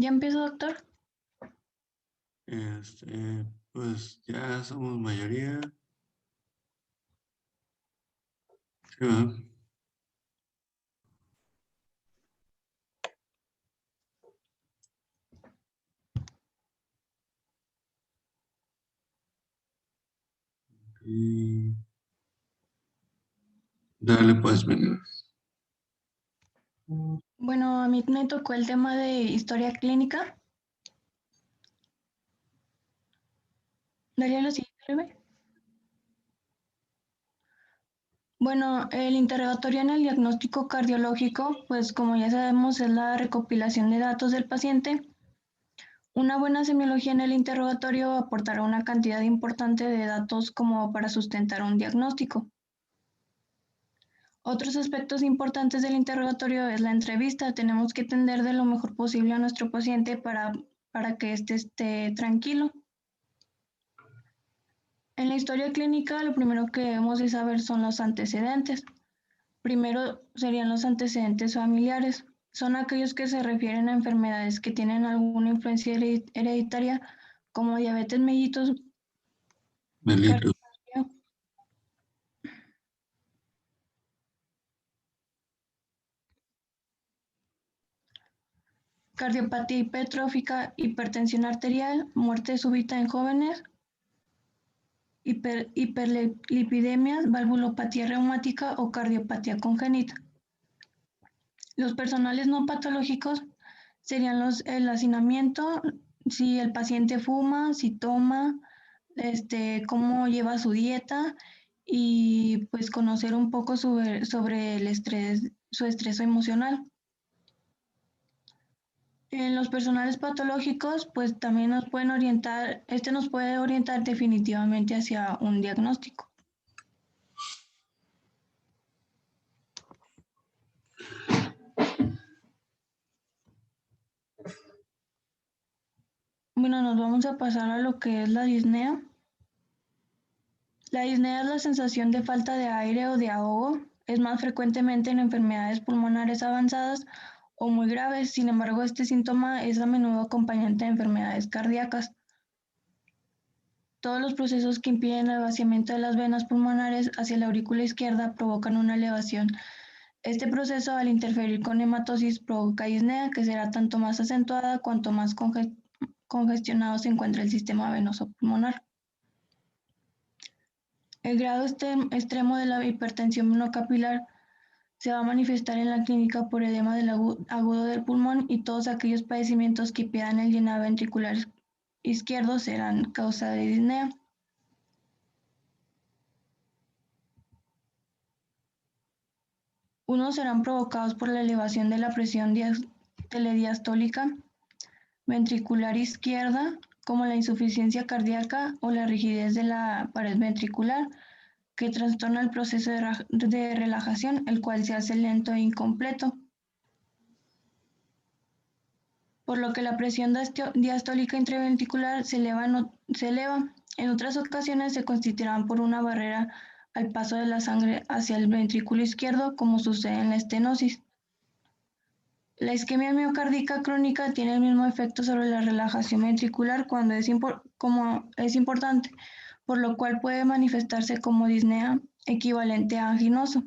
¿Ya empiezo, doctor? Pues ya somos mayoría. Sí, ¿verdad? Y dale pues, venga. Bueno, a mí me tocó el tema de historia clínica. Daría lo siguiente, bebé. Bueno, el interrogatorio en el diagnóstico cardiológico, pues como ya sabemos, es la recopilación de datos del paciente. Una buena semiología en el interrogatorio aportará una cantidad importante de datos como para sustentar un diagnóstico. Otros aspectos importantes del interrogatorio es la entrevista. Tenemos que atender de lo mejor posible a nuestro paciente para que éste esté tranquilo. En la historia clínica, lo primero que debemos de saber son los antecedentes. Primero serían los antecedentes familiares. Son aquellos que se refieren a enfermedades que tienen alguna influencia hereditaria, como diabetes mellitus, Melito. cardiopatía, cardiopatía hipertrófica, hipertensión arterial, muerte súbita en jóvenes, hiperlipidemias, valvulopatía reumática o cardiopatía congénita. Los personales no patológicos serían el hacinamiento, si el paciente fuma, si toma, cómo lleva su dieta y pues conocer un poco sobre el estrés, su estrés emocional. En los personales patológicos, pues también nos pueden orientar, nos puede orientar definitivamente hacia un diagnóstico. Bueno, nos vamos a pasar a lo que es la disnea. La disnea es la sensación de falta de aire o de ahogo. Es más frecuentemente en enfermedades pulmonares avanzadas o muy graves. Sin embargo, este síntoma es a menudo acompañante de enfermedades cardíacas. Todos los procesos que impiden el vaciamiento de las venas pulmonares hacia la aurícula izquierda provocan una elevación. Este proceso, al interferir con hematosis, provoca disnea, que será tanto más acentuada cuanto más congestionado se encuentra el sistema venoso pulmonar. El grado extremo de la hipertensión monocapilar se va a manifestar en la clínica por edema del agudo del pulmón, y todos aquellos padecimientos que impidan el llenado ventricular izquierdo serán causa de disnea. Unos serán provocados por la elevación de la presión telediastólica ventricular izquierda, como la insuficiencia cardíaca o la rigidez de la pared ventricular, que trastorna el proceso de relajación, el cual se hace lento e incompleto, por lo que la presión diastólica intraventricular se eleva. En otras ocasiones se constituirán por una barrera al paso de la sangre hacia el ventrículo izquierdo, como sucede en la estenosis. La isquemia miocárdica crónica tiene el mismo efecto sobre la relajación ventricular como es importante, por lo cual puede manifestarse como disnea equivalente a anginoso.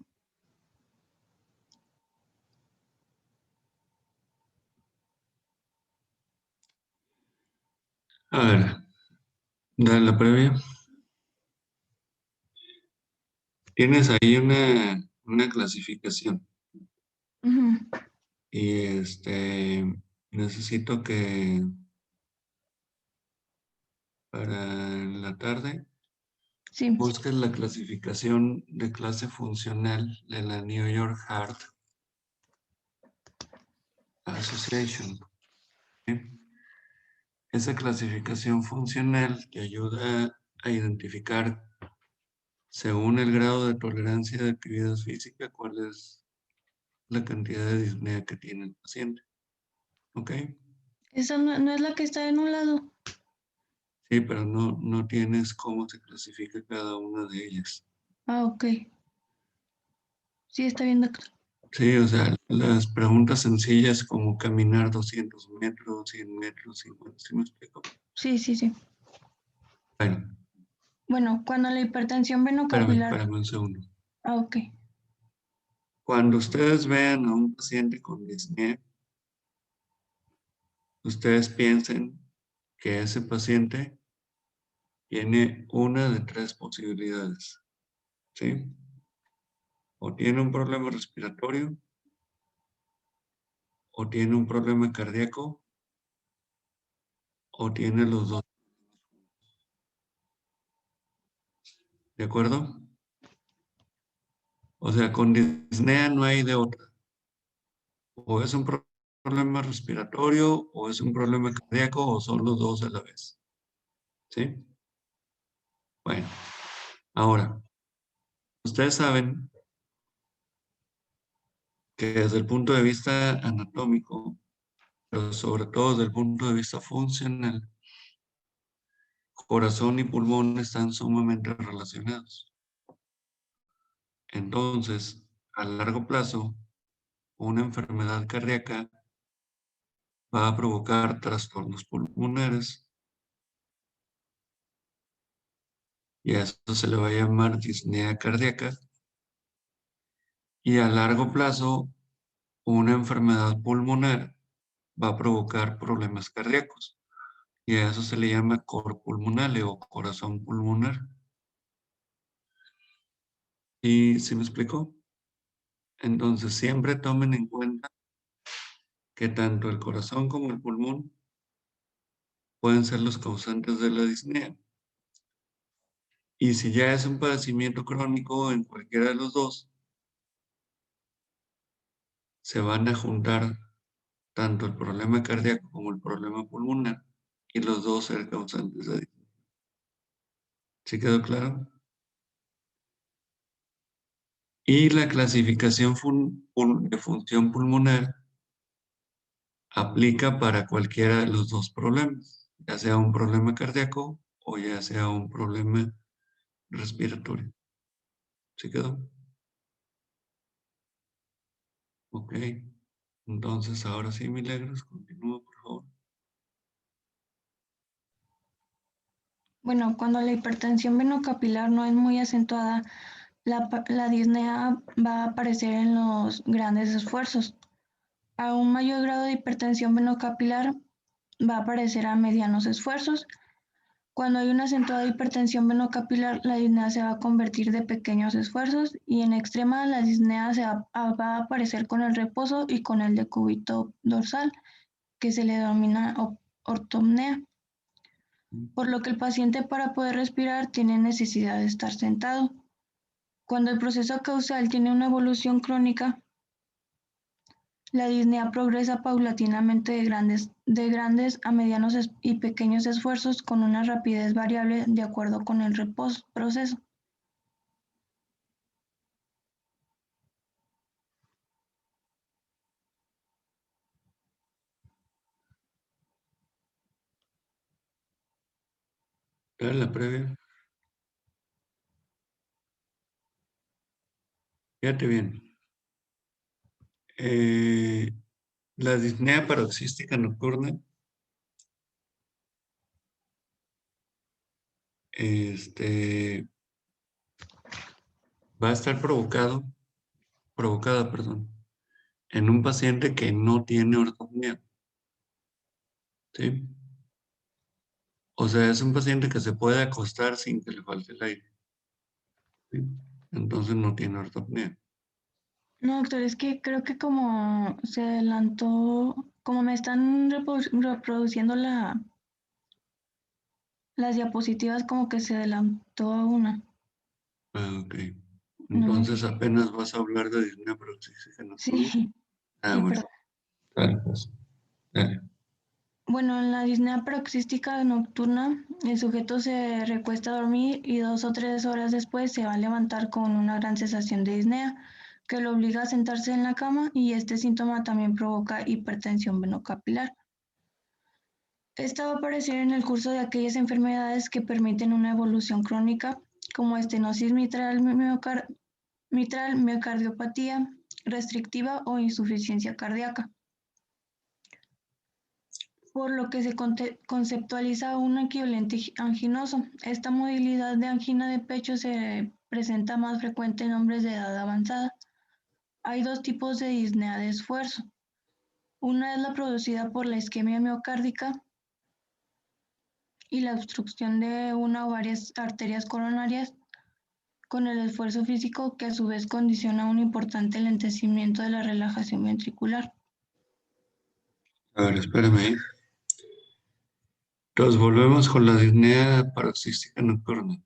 A ver, dale la previa. Tienes ahí una clasificación Ujú. y necesito que para la tarde Sí, busques la clasificación de clase funcional de la New York Heart Association. ¿Sí? Esa clasificación funcional te ayuda a identificar, según el grado de tolerancia de actividad física, cuál es la cantidad de disnea que tiene el paciente. ¿Ok? esa no es la que está en un lado. Sí, pero no tienes cómo se clasifica cada una de ellas. Ah, ok. Sí, está bien, doctor. Sí, o sea, las preguntas sencillas como caminar 200 metros, 100 metros, 50, ¿sí me explico? Sí, sí, sí. Bueno, Bueno, cuando la hipertensión venocapilar... espérame un segundo. Ah, ok. Cuando ustedes vean a un paciente con disnea, ustedes piensen que ese paciente tiene una de tres posibilidades, ¿sí? O tiene un problema respiratorio, o tiene un problema cardíaco, o tiene los dos. ¿De acuerdo? O sea, con disnea no hay de otra. O es un problema respiratorio, o es un problema cardíaco, o son los dos a la vez. ¿Sí? Bueno, ahora, ustedes saben que desde el punto de vista anatómico, pero sobre todo desde el punto de vista funcional, corazón y pulmón están sumamente relacionados. Entonces, a largo plazo, una enfermedad cardíaca va a provocar trastornos pulmonares y a eso se le va a llamar disnea cardíaca. Y a largo plazo, una enfermedad pulmonar va a provocar problemas cardíacos y a eso se le llama cor pulmonale o corazón pulmonar. ¿Y si me explico? Entonces, siempre tomen en cuenta que tanto el corazón como el pulmón pueden ser los causantes de la disnea. Y si ya es un padecimiento crónico en cualquiera de los dos, se van a juntar tanto el problema cardíaco como el problema pulmonar y los dos ser causantes de disnea. ¿Sí quedó claro? Y la clasificación de función pulmonar aplica para cualquiera de los dos problemas, ya sea un problema cardíaco o ya sea un problema respiratorio. ¿Sí quedó? Ok. Entonces, ahora sí, Milagros, continúa, por favor. Bueno, cuando la hipertensión venocapilar no es muy acentuada, la disnea va a aparecer en los grandes esfuerzos. A un mayor grado de hipertensión venocapilar va a aparecer a medianos esfuerzos. Cuando hay una acentuada hipertensión venocapilar, la disnea se va a convertir de pequeños esfuerzos y en extrema la disnea va a aparecer con el reposo y con el decúbito dorsal, que se le denomina ortopnea, por lo que el paciente para poder respirar tiene necesidad de estar sentado. Cuando el proceso causal tiene una evolución crónica, la disnea progresa paulatinamente de grandes a medianos y pequeños esfuerzos con una rapidez variable de acuerdo con el proceso. Dale la previa. Fíjate bien. La disnea paroxística nocturna este, va a estar provocada, perdón, en un paciente que no tiene ortopnea. ¿Sí? O sea, es un paciente que se puede acostar sin que le falte el aire. ¿Sí? Entonces no tiene ortopnea. No, doctor, es que creo que como se adelantó, como me están reproduciendo las diapositivas, como que se adelantó una. Ah, ok. No me Entonces fijé. apenas vas a hablar de disnea paroxística nocturna. Sí, Ah, sí, bueno. perdón. Dale, pues. Dale. Bueno, en la disnea paroxística nocturna, el sujeto se recuesta a dormir y 2 o 3 horas después se va a levantar con una gran sensación de disnea que lo obliga a sentarse en la cama y este síntoma también provoca hipertensión venocapilar. Esta va a aparecer en el curso de aquellas enfermedades que permiten una evolución crónica, como estenosis mitral, mitral, miocardiopatía, restrictiva o insuficiencia cardíaca, por lo que se conceptualiza un equivalente anginoso. Esta modalidad de angina de pecho se presenta más frecuente en hombres de edad avanzada. Hay dos tipos de disnea de esfuerzo. Una es la producida por la isquemia miocárdica y la obstrucción de una o varias arterias coronarias con el esfuerzo físico, que a su vez condiciona un importante lentecimiento de la relajación ventricular. A ver, espérame. Entonces volvemos con la disnea paroxística nocturna.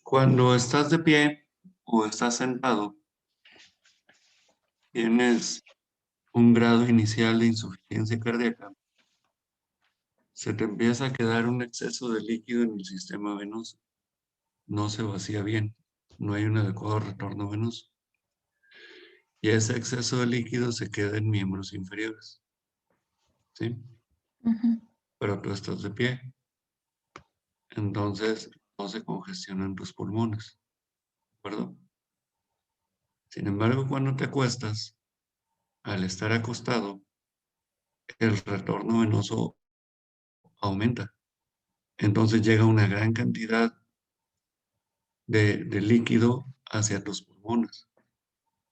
Cuando estás de pie o estás sentado, tienes un grado inicial de insuficiencia cardíaca. Se te empieza a quedar un exceso de líquido en el sistema venoso. No se vacía bien. No hay un adecuado retorno venoso. Y ese exceso de líquido se queda en miembros inferiores. ¿Sí? Pero tú estás de pie. Entonces no se congestionan tus pulmones. ¿De acuerdo? Sin embargo, cuando te acuestas, al estar acostado, el retorno venoso aumenta. Entonces llega una gran cantidad de líquido hacia tus pulmones.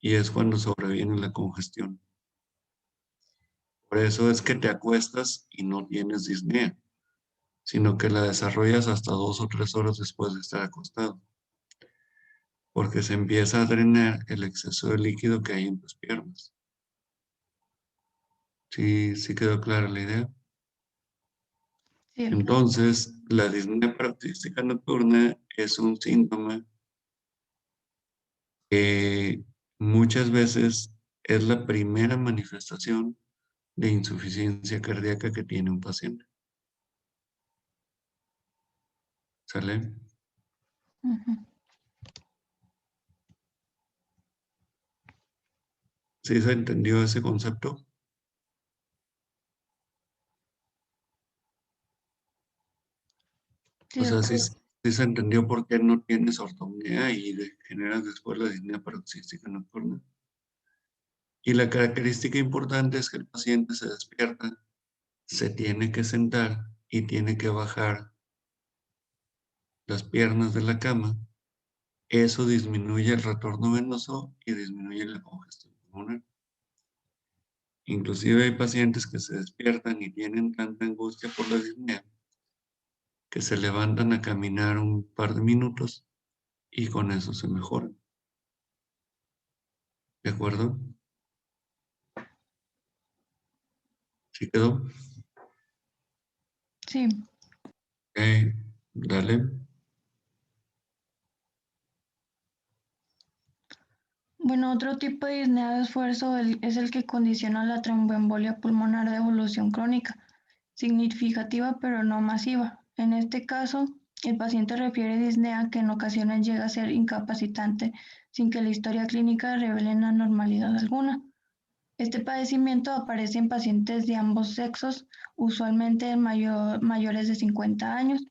Y es cuando sobreviene la congestión. Por eso es que te acuestas y no tienes disnea, sino que la desarrollas hasta 2 o 3 horas después de estar acostado. Porque se empieza a drenar el exceso de líquido que hay en tus piernas. ¿Sí, sí quedó clara la idea? Sí. Entonces, la disnea paroxística nocturna es un síntoma que muchas veces es la primera manifestación de insuficiencia cardíaca que tiene un paciente. ¿Sale? ¿Sí se entendió ese concepto? Sí, O sea, doctor. sí se entendió por qué no tienes ortopnea y generas después la disnea paroxística nocturna. Y la característica importante es que el paciente se despierta, se tiene que sentar y tiene que bajar las piernas de la cama. Eso disminuye el retorno venoso y disminuye la congestión pulmonar. Inclusive hay pacientes que se despiertan y tienen tanta angustia por la disnea que se levantan a caminar un par de minutos y con eso se mejoran. ¿De acuerdo? ¿Sí quedó? Sí. Ok, dale. Bueno, otro tipo de disnea de esfuerzo es el que condiciona la tromboembolia pulmonar de evolución crónica, significativa pero no masiva. En este caso, el paciente refiere disnea que en ocasiones llega a ser incapacitante sin que la historia clínica revele anormalidad alguna. Este padecimiento aparece en pacientes de ambos sexos, usualmente mayores de 50 años.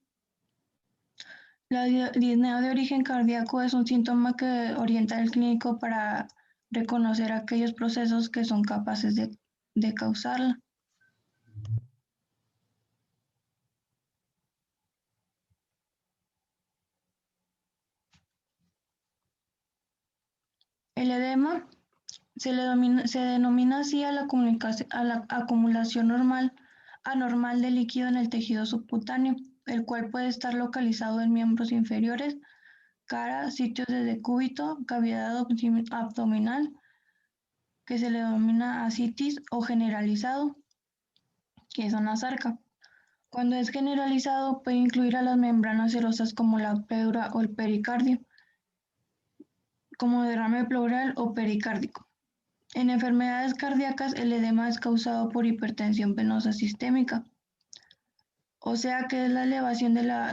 La disnea de origen cardíaco es un síntoma que orienta al clínico para reconocer aquellos procesos que son capaces de causarla. El edema se denomina así a la acumulación anormal de líquido en el tejido subcutáneo, el cual puede estar localizado en miembros inferiores, cara, sitios de decúbito, cavidad abdominal, que se le denomina ascitis, o generalizado, que es una sarca. Cuando es generalizado, puede incluir a las membranas serosas como la pleura o el pericardio, como derrame pleural o pericárdico. En enfermedades cardíacas, el edema es causado por hipertensión venosa sistémica, o sea que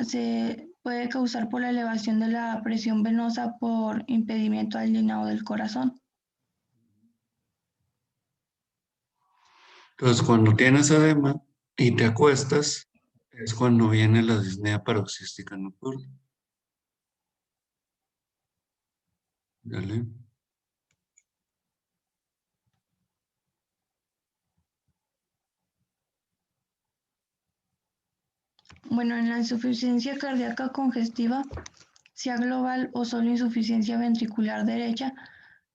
se puede causar por la elevación de la presión venosa por impedimento al llenado del corazón. Entonces, cuando tienes edema y te acuestas, es cuando viene la disnea paroxística nocturna. Dale. Bueno, en la insuficiencia cardíaca congestiva, sea global o solo insuficiencia ventricular derecha,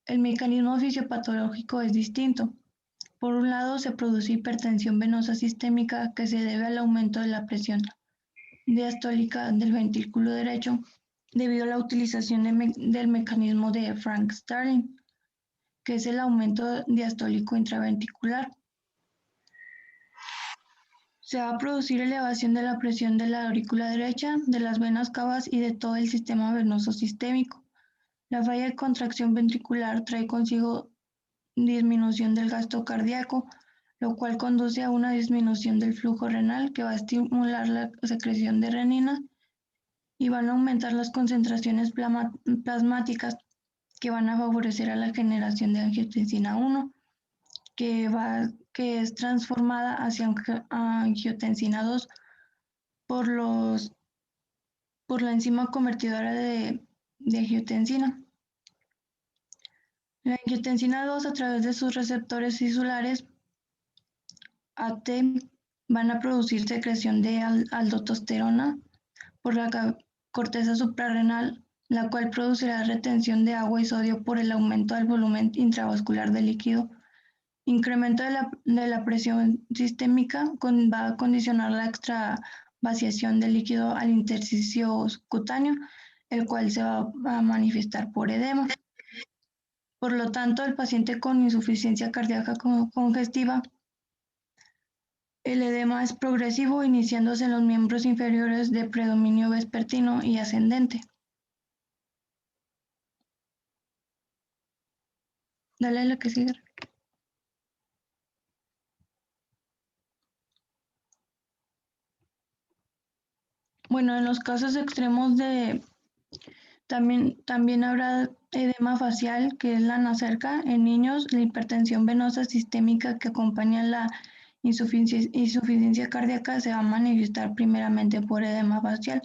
el mecanismo fisiopatológico es distinto. Por un lado, se produce hipertensión venosa sistémica que se debe al aumento de la presión diastólica del ventrículo derecho debido a la utilización del mecanismo de Frank Starling, que es el aumento diastólico intraventricular. Se va a producir elevación de la presión de la aurícula derecha, de las venas cavas y de todo el sistema venoso sistémico. La falla de contracción ventricular trae consigo disminución del gasto cardíaco, lo cual conduce a una disminución del flujo renal que va a estimular la secreción de renina y van a aumentar las concentraciones plasmáticas que van a favorecer a la generación de angiotensina 1, que es transformada hacia angiotensina 2 por, por la enzima convertidora de angiotensina. La angiotensina 2 a través de sus receptores fisulares AT van a producir secreción de aldotesterona por la corteza suprarrenal, la cual producirá retención de agua y sodio por el aumento del volumen intravascular del líquido. Incremento de la presión sistémica va a condicionar la extravasación del líquido al intersticio cutáneo, el cual se va a manifestar por edema. Por lo tanto, el paciente con insuficiencia cardíaca congestiva, el edema es progresivo, iniciándose en los miembros inferiores de predominio vespertino y ascendente. Dale a la que sigue. Bueno, en los casos extremos también habrá edema facial, que es la nacerca. En niños, la hipertensión venosa sistémica que acompaña la insuficiencia cardíaca se va a manifestar primeramente por edema facial,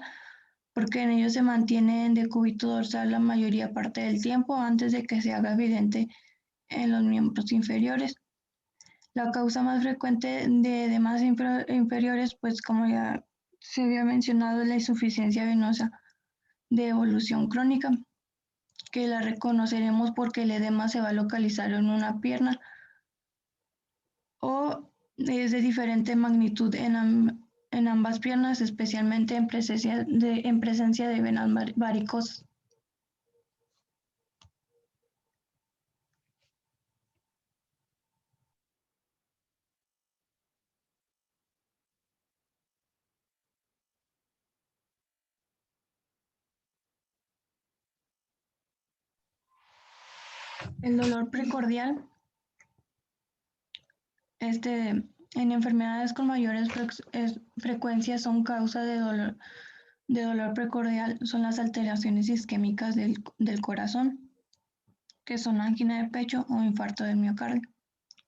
porque en ellos se mantiene en decúbito dorsal la mayoría parte del tiempo antes de que se haga evidente en los miembros inferiores. La causa más frecuente de edemas inferiores, pues como ya se había mencionado, es la insuficiencia venosa de evolución crónica, que la reconoceremos porque el edema se va a localizar en una pierna o es de diferente magnitud en ambas piernas, especialmente en presencia de venas varicosas. El dolor precordial, en enfermedades con mayores frecuencias son causa de dolor precordial, son las alteraciones isquémicas del corazón, que son angina de pecho o infarto del miocardio,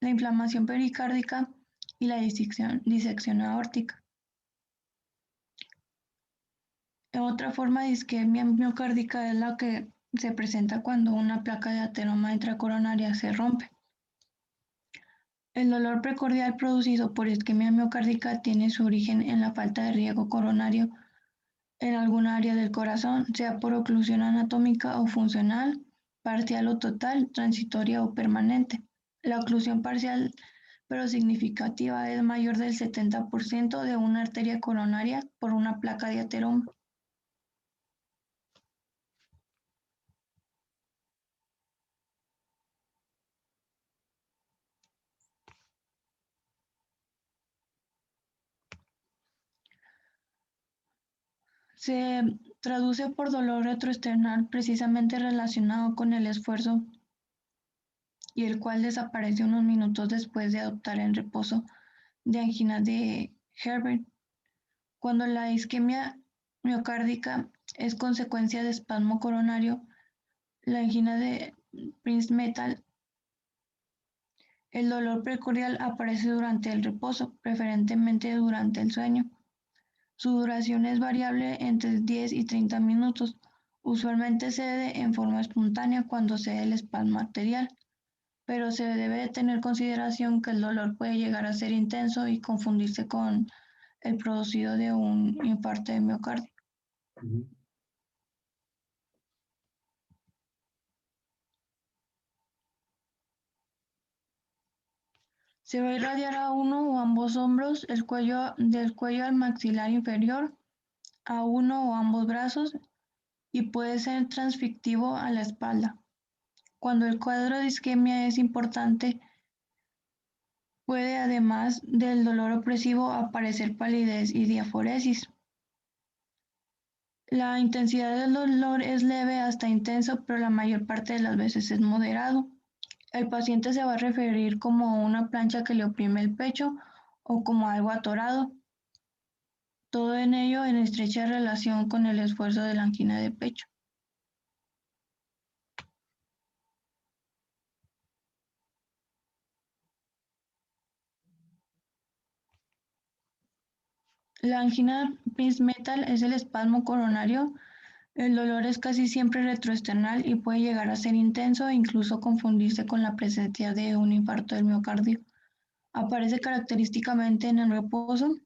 la inflamación pericárdica y la disección aórtica. Otra forma de isquemia miocárdica es la que se presenta cuando una placa de ateroma intracoronaria se rompe. El dolor precordial producido por isquemia miocárdica tiene su origen en la falta de riego coronario en alguna área del corazón, sea por oclusión anatómica o funcional, parcial o total, transitoria o permanente. La oclusión parcial pero significativa es mayor del 70% de una arteria coronaria por una placa de ateroma. Se traduce por dolor retroesternal precisamente relacionado con el esfuerzo y el cual desaparece unos minutos después de adoptar en reposo de angina de Herbert. Cuando la isquemia miocárdica es consecuencia de espasmo coronario, la angina de Prinzmetal, el dolor precordial aparece durante el reposo, preferentemente durante el sueño. Su duración es variable entre 10 y 30 minutos Usualmente cede en forma espontánea cuando cede el espasmo arterial, pero se debe de tener consideración que el dolor puede llegar a ser intenso y confundirse con el producido de un infarto de miocardio. Se va a irradiar a uno o ambos hombros, del cuello al maxilar inferior, a uno o ambos brazos y puede ser transfictivo a la espalda. Cuando el cuadro de isquemia es importante, puede además del dolor opresivo aparecer palidez y diaforesis. La intensidad del dolor es leve hasta intenso, pero la mayor parte de las veces es moderado. El paciente se va a referir como una plancha que le oprime el pecho o como algo atorado. Todo en ello en estrecha relación con el esfuerzo de la angina de pecho. La angina Prinzmetal es el espasmo coronario. El dolor es casi siempre retroesternal y puede llegar a ser intenso e incluso confundirse con la presencia de un infarto del miocardio. Aparece característicamente en el reposo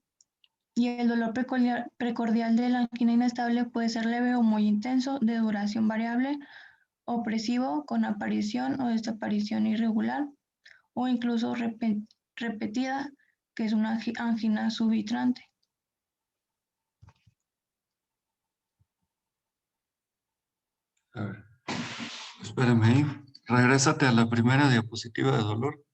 y el dolor precordial de la angina inestable puede ser leve o muy intenso, de duración variable, opresivo, con aparición o desaparición irregular, o incluso repetida, que es una angina subitrante. A ver, espérame ahí. Regrésate a la primera diapositiva de dolor.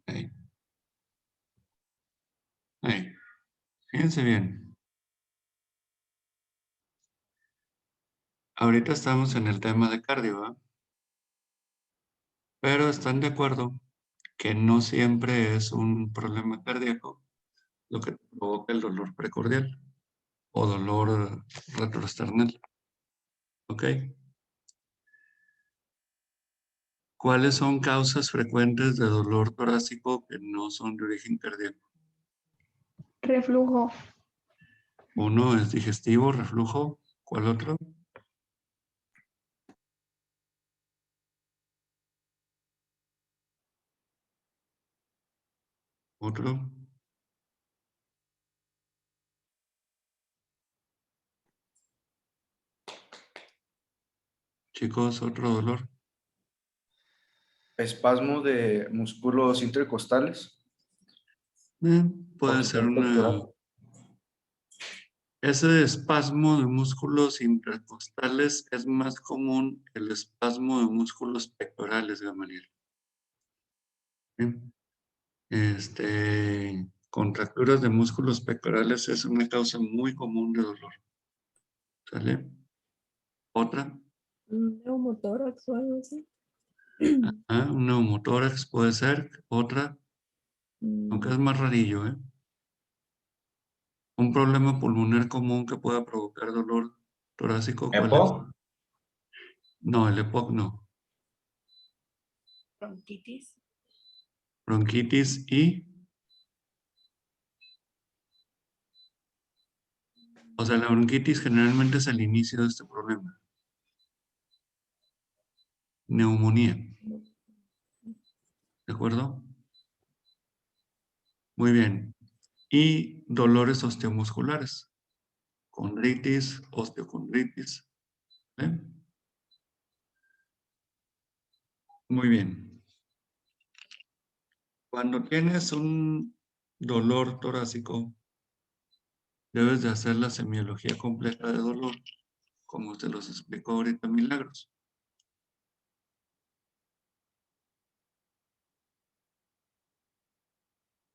Ahí. Ahí. Fíjense bien. Ahorita estamos en el tema de cardio, ¿verdad? Pero están de acuerdo que no siempre es un problema cardíaco lo que provoca el dolor precordial o dolor retroesternal. ¿Ok? ¿Cuáles son causas frecuentes de dolor torácico que no son de origen cardíaco? Reflujo. Uno es digestivo, reflujo. ¿Cuál otro? Otro. Chicos, otro dolor. Espasmo de músculos intercostales. Puede ser una... Pectoral. Ese espasmo de músculos intercostales es más común que el espasmo de músculos pectorales, Gamaliel. Contracturas de músculos pectorales es una causa muy común de dolor. ¿Sale? ¿Otra? Un neumotórax o algo así. Un neumotórax puede ser. Otra, aunque es más rarillo, ¿eh? Un problema pulmonar común que pueda provocar dolor torácico, ¿cuál es? ¿EPOC? No, el EPOC no. Bronquitis. Bronquitis y... O sea, la bronquitis generalmente es el inicio de este problema. Neumonía. ¿De acuerdo? Muy bien. Y dolores osteomusculares. Condritis, osteocondritis. ¿Eh? Muy bien. Cuando tienes un dolor torácico, debes de hacer la semiología completa de dolor, como se los explicó ahorita Milagros.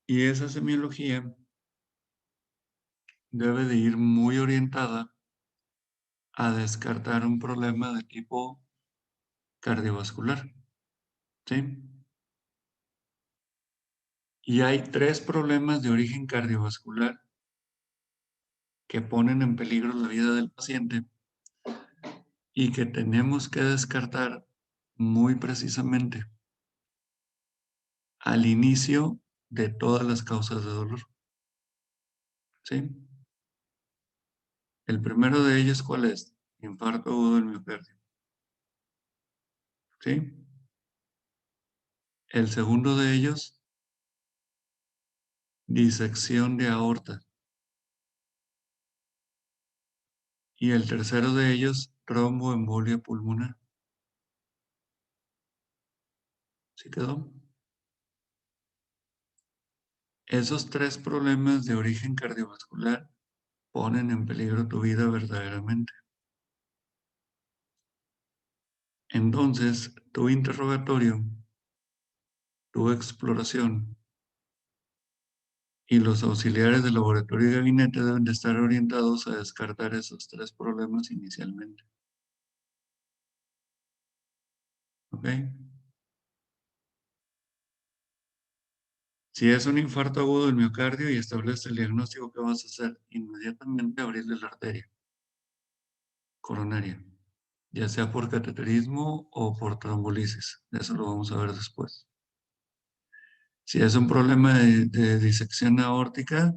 Y esa semiología debe de ir muy orientada a descartar un problema de tipo cardiovascular. ¿Sí? Y hay 3 problemas de origen cardiovascular que ponen en peligro la vida del paciente y que tenemos que descartar muy precisamente al inicio de todas las causas de dolor. ¿Sí? El primero de ellos, ¿cuál es? Infarto agudo del miocardio. ¿Sí? El segundo de ellos, disección de aorta. Y el tercero de ellos, tromboembolia pulmonar. ¿Sí quedó? Esos tres problemas de origen cardiovascular ponen en peligro tu vida verdaderamente. Entonces, tu interrogatorio, tu exploración y los auxiliares del laboratorio y gabinete deben de estar orientados a descartar esos tres problemas inicialmente. ¿Ok? Si es un infarto agudo del miocardio y establece el diagnóstico, ¿qué vas a hacer? Inmediatamente abrirle la arteria coronaria, ya sea por cateterismo o por trombolisis. Eso lo vamos a ver después. Si es un problema de disección aórtica,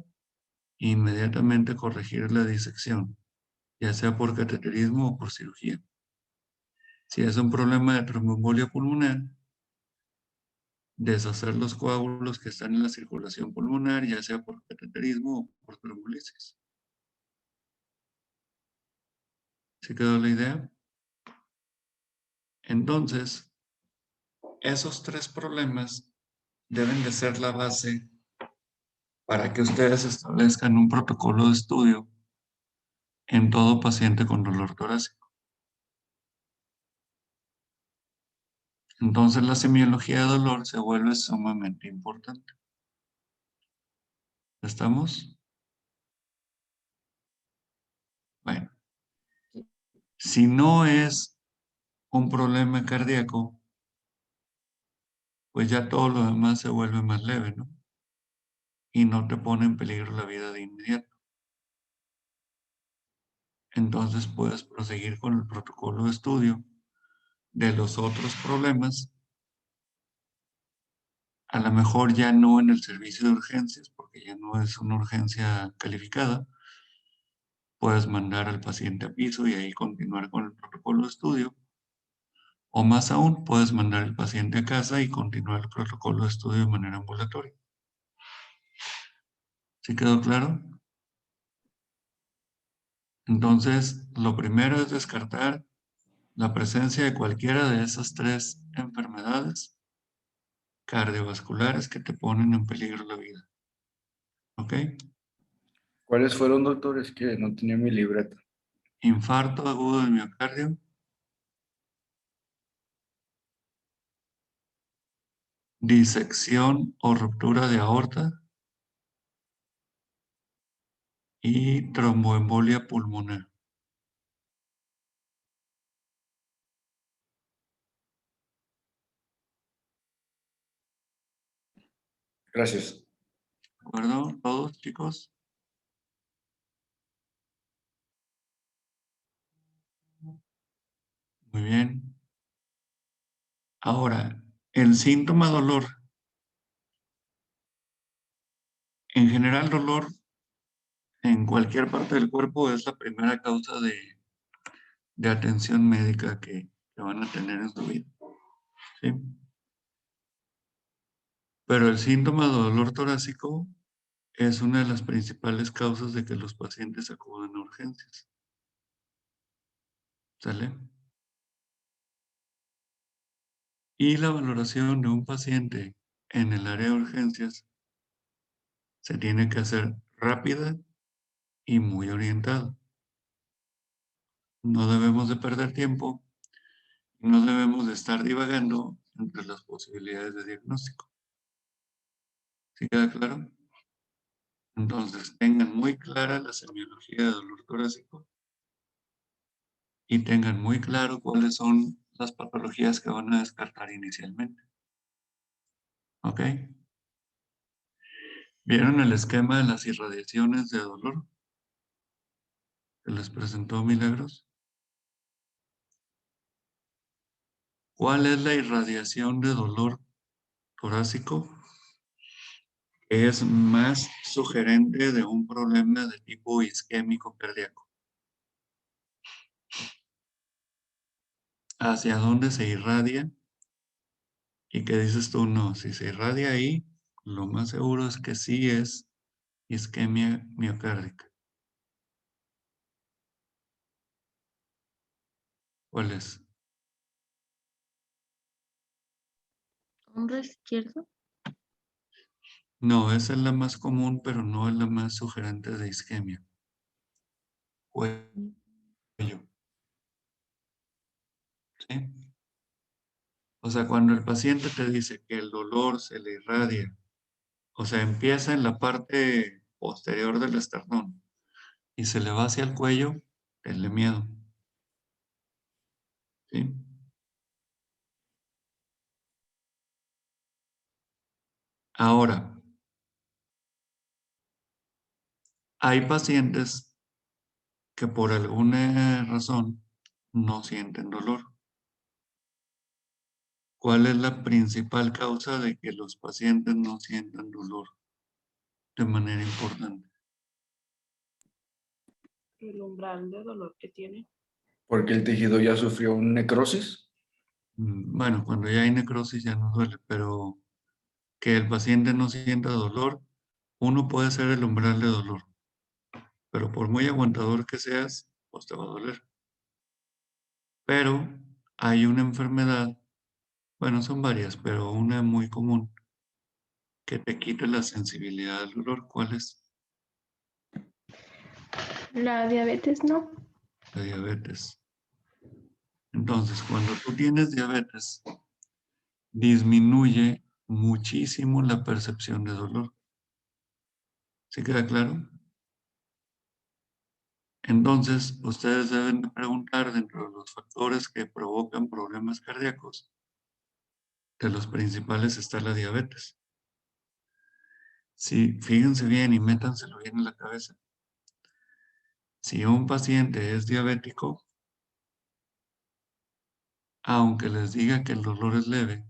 inmediatamente corregir la disección, ya sea por cateterismo o por cirugía. Si es un problema de tromboembolia pulmonar, deshacer los coágulos que están en la circulación pulmonar, ya sea por cateterismo o por trombolisis. ¿Sí quedó la idea? Entonces, esos tres problemas deben de ser la base para que ustedes establezcan un protocolo de estudio en todo paciente con dolor torácico. Entonces, la semiología de dolor se vuelve sumamente importante. ¿Estamos? Bueno, si no es un problema cardíaco, pues ya todo lo demás se vuelve más leve, ¿no? Y no te pone en peligro la vida de inmediato. Entonces puedes proseguir con el protocolo de estudio de los otros problemas, a lo mejor ya no en el servicio de urgencias, porque ya no es una urgencia calificada. Puedes mandar al paciente a piso y ahí continuar con el protocolo de estudio. O más aún, puedes mandar al paciente a casa y continuar el protocolo de estudio de manera ambulatoria. ¿Sí quedó claro? Entonces, lo primero es descartar la presencia de cualquiera de esas tres enfermedades cardiovasculares que te ponen en peligro la vida. ¿Ok? ¿Cuáles fueron, doctor? Es que no tenía mi libreta. Infarto agudo del miocardio, disección o ruptura de aorta y tromboembolia pulmonar. Gracias. ¿De acuerdo? ¿Todos, chicos? Muy bien. Ahora, el síntoma dolor. En general, dolor en cualquier parte del cuerpo es la primera causa de atención médica que van a tener en su vida. ¿Sí? Pero el síntoma de dolor torácico es una de las principales causas de que los pacientes acudan a urgencias. ¿Sale? Y la valoración de un paciente en el área de urgencias se tiene que hacer rápida y muy orientada. No debemos de perder tiempo, no debemos de estar divagando entre las posibilidades de diagnóstico. ¿Sí queda claro? Entonces, tengan muy clara la semiología de dolor torácico y tengan muy claro cuáles son las patologías que van a descartar inicialmente. ¿Ok? ¿Vieron el esquema de las irradiaciones de dolor que les presentó Milagros? ¿Cuál es la irradiación de dolor torácico que es más sugerente de un problema de tipo isquémico cardíaco? ¿Hacia dónde se irradia? ¿Y qué dices tú? No, si se irradia ahí, lo más seguro es que sí es isquemia miocárdica. ¿Cuál es? Hombro izquierdo. No, esa es la más común, pero no es la más sugerente de isquemia. Cuello, ¿sí? O sea, cuando el paciente te dice que el dolor se le irradia, o sea, empieza en la parte posterior del esternón y se le va hacia el cuello, tenle miedo, ¿sí? Ahora, hay pacientes que por alguna razón no sienten dolor. ¿Cuál es la principal causa de que los pacientes no sientan dolor de manera importante? El umbral de dolor que tiene. Porque el tejido ya sufrió una necrosis. Bueno, cuando ya hay necrosis ya no duele, pero que el paciente no sienta dolor, uno puede ser el umbral de dolor, pero por muy aguantador que seas, pues te va a doler. Pero hay una enfermedad, bueno, son varias, pero una muy común que te quita la sensibilidad al dolor. ¿Cuál es? La diabetes no. La diabetes. Entonces, cuando tú tienes diabetes, disminuye muchísimo la percepción de dolor. ¿Sí queda claro? Entonces, ustedes deben de preguntar dentro de los factores que provocan problemas cardíacos, de los principales está la diabetes. Sí, fíjense bien y métanselo bien en la cabeza. Si un paciente es diabético, aunque les diga que el dolor es leve,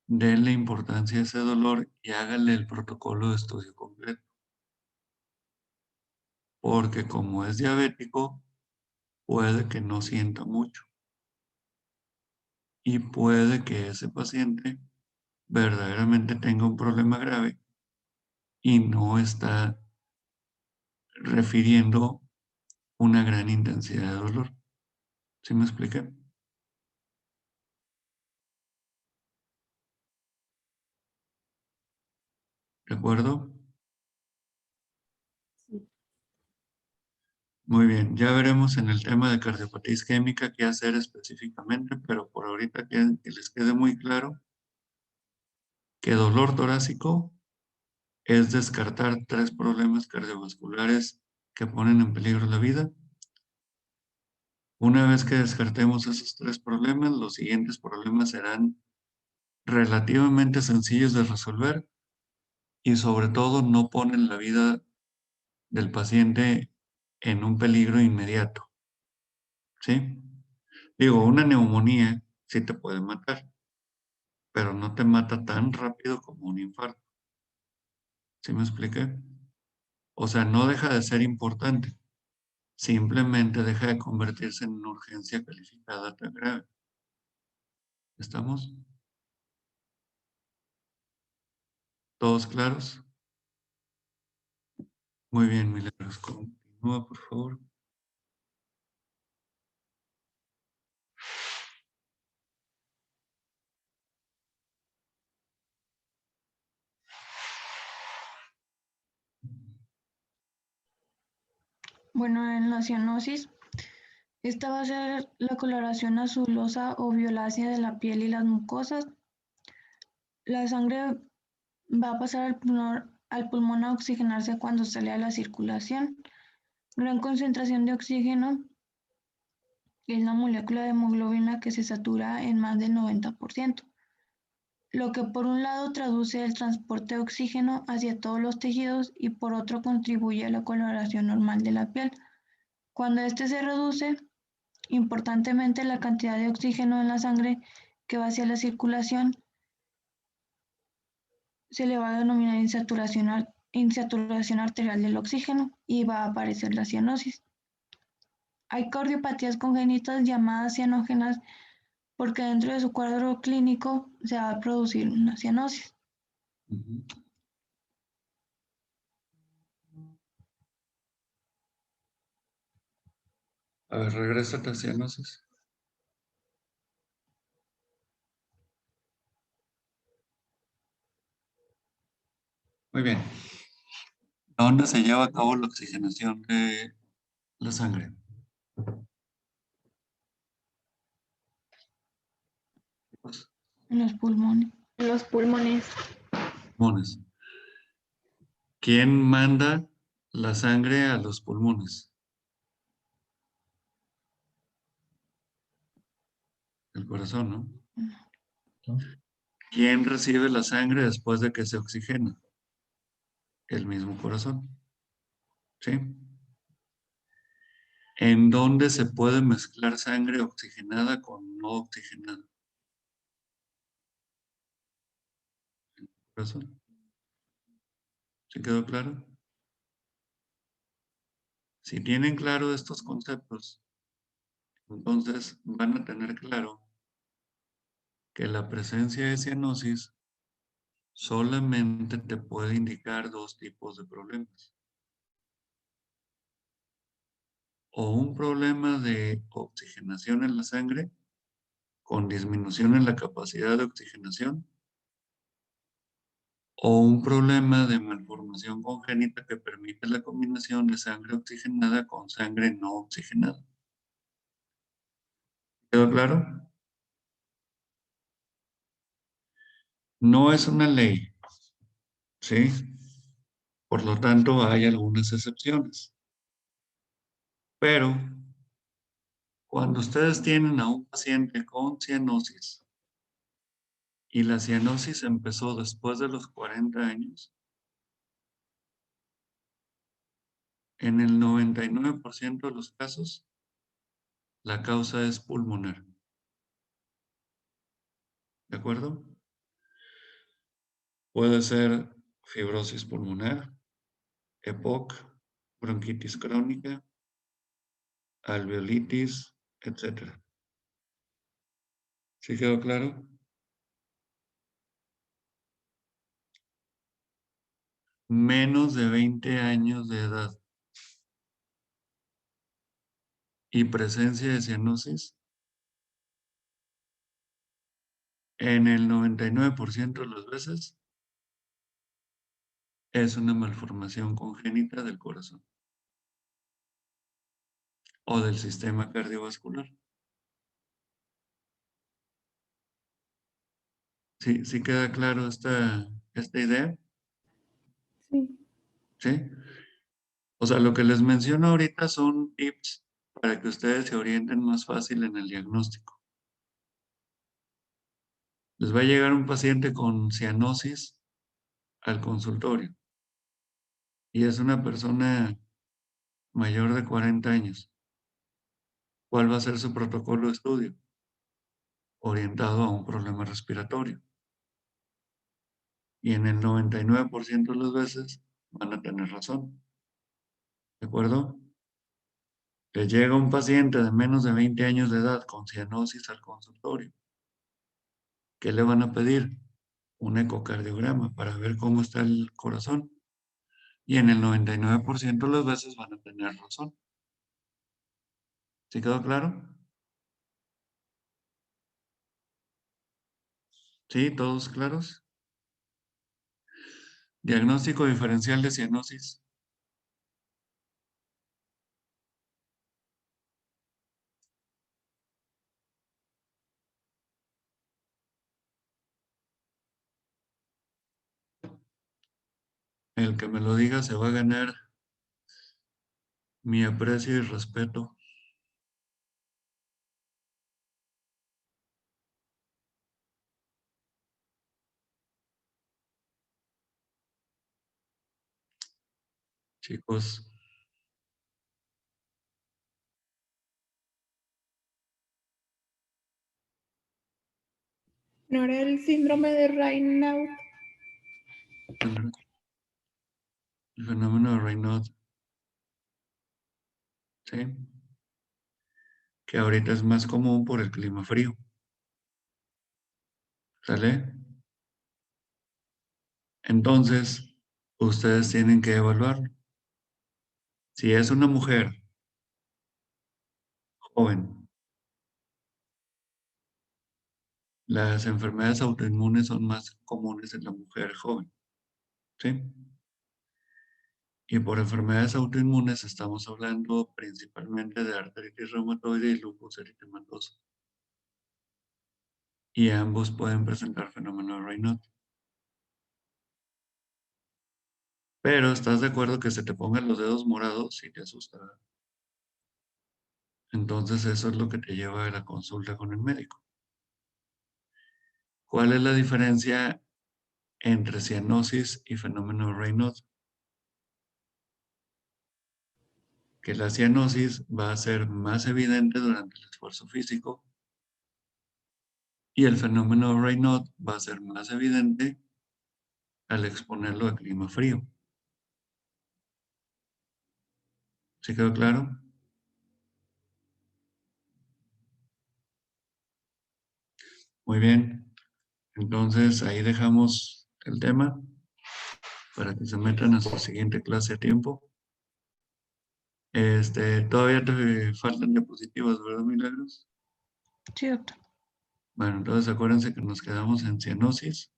denle importancia a ese dolor y háganle el protocolo de estudio completo. Porque como es diabético, puede que no sienta mucho. Y puede que ese paciente verdaderamente tenga un problema grave y no está refiriendo una gran intensidad de dolor. ¿Sí me expliqué? ¿De acuerdo? Sí. Muy bien, ya veremos en el tema de cardiopatía isquémica qué hacer específicamente, pero por ahorita que les quede muy claro que dolor torácico es descartar 3 problemas cardiovasculares que ponen en peligro la vida. Una vez que descartemos esos 3 problemas, los siguientes problemas serán relativamente sencillos de resolver y sobre todo no ponen la vida del paciente en un peligro inmediato, ¿sí? Digo, una neumonía sí te puede matar, pero no te mata tan rápido como un infarto. ¿Sí me expliqué? O sea, no deja de ser importante, simplemente deja de convertirse en una urgencia calificada tan grave. ¿Estamos? ¿Todos claros? Muy bien, Milagros. Continúa, por favor. Bueno, en la cianosis, esta va a ser la coloración azulosa o violácea de la piel y las mucosas. La sangre va a pasar al pulmón a oxigenarse cuando sale a la circulación. Gran concentración de oxígeno es la molécula de hemoglobina que se satura en más del 90%, lo que por un lado traduce el transporte de oxígeno hacia todos los tejidos y por otro contribuye a la coloración normal de la piel. Cuando este se reduce, importantemente la cantidad de oxígeno en la sangre que va hacia la circulación se le va a denominar insaturación arterial del oxígeno y va a aparecer la cianosis. Hay cardiopatías congénitas llamadas cianógenas porque dentro de su cuadro clínico se va a producir una cianosis. Ujú. A ver, regresa a cianosis. Muy bien. ¿Dónde se lleva a cabo la oxigenación de la sangre? Pues, En los pulmones. En los pulmones. pulmones. ¿Quién manda la sangre a los pulmones? El corazón, ¿no? ¿Quién recibe la sangre después de que se oxigena? El mismo corazón. ¿Sí? ¿En dónde se puede mezclar sangre oxigenada con no oxigenada? ¿Corazón? ¿Sí quedó claro? Si tienen claro estos conceptos, entonces van a tener claro que la presencia de cianosis solamente te puede indicar dos tipos de problemas. O un problema de oxigenación en la sangre con disminución en la capacidad de oxigenación, o un problema de malformación congénita que permite la combinación de sangre oxigenada con sangre no oxigenada. ¿Quedó claro? No es una ley, ¿sí? Por lo tanto, hay algunas excepciones. Pero cuando ustedes tienen a un paciente con cianosis y la cianosis empezó después de los 40 años, en el 99% de los casos, la causa es pulmonar. ¿De acuerdo? Puede ser fibrosis pulmonar, EPOC, bronquitis crónica, alveolitis, etc. ¿Sí quedó claro? Menos de 20 años de edad y presencia de cianosis, en el 99% de las veces es una malformación congénita del corazón o del sistema cardiovascular. ¿Sí queda claro esta idea? Sí. ¿Sí? O sea, lo que les menciono ahorita son tips para que ustedes se orienten más fácil en el diagnóstico. Les va a llegar un paciente con cianosis al consultorio y es una persona mayor de 40 años. ¿Cuál va a ser su protocolo de estudio? Orientado a un problema respiratorio. Y en el 99% de las veces van a tener razón. ¿De acuerdo? Le llega un paciente de menos de 20 años de edad con cianosis al consultorio. ¿Qué le van a pedir? Un ecocardiograma para ver cómo está el corazón. Y en el 99% de las veces van a tener razón. ¿Sí quedó claro? ¿Sí? ¿Todos claros? Diagnóstico diferencial de cianosis. El que me lo diga se va a ganar mi aprecio y respeto. Chicos, ¿No era el síndrome de Raynaud? el fenómeno de Raynaud. ¿Sí? que ahorita es más común por el clima frío. ¿Sale? Entonces, ustedes tienen que evaluarlo. Si es una mujer joven, las enfermedades autoinmunes son más comunes en la mujer joven. ¿Sí? Y por enfermedades autoinmunes estamos hablando principalmente de artritis reumatoide y lupus eritematoso. Y ambos pueden presentar fenómeno de Raynaud. Pero ¿estás de acuerdo que se te pongan los dedos morados y te asusta? Entonces eso es lo que te lleva a la consulta con el médico. ¿Cuál es la diferencia entre cianosis y fenómeno de Raynaud? Que la cianosis va a ser más evidente durante el esfuerzo físico y el fenómeno de Raynaud va a ser más evidente al exponerlo a clima frío. ¿Sí quedó claro? Muy bien. Entonces ahí dejamos el tema para que se metan a su siguiente clase a tiempo. Todavía te faltan diapositivas, ¿verdad, Milagros? Sí, doctor. Bueno, entonces acuérdense que nos quedamos en cianosis.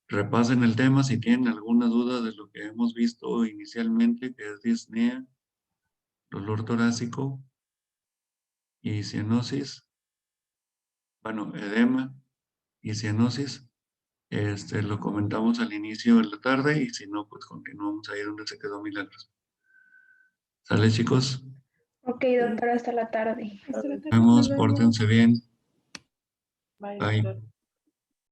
Repasen el tema si tienen alguna duda de lo que hemos visto inicialmente, que es disnea, dolor torácico y cianosis. Bueno, edema y cianosis. Lo comentamos al inicio de la tarde y si no, pues continuamos ahí donde se quedó Milagros. ¿Sale, chicos? Ok, doctor, hasta la tarde. Nos vemos, pórtense bien. Bye.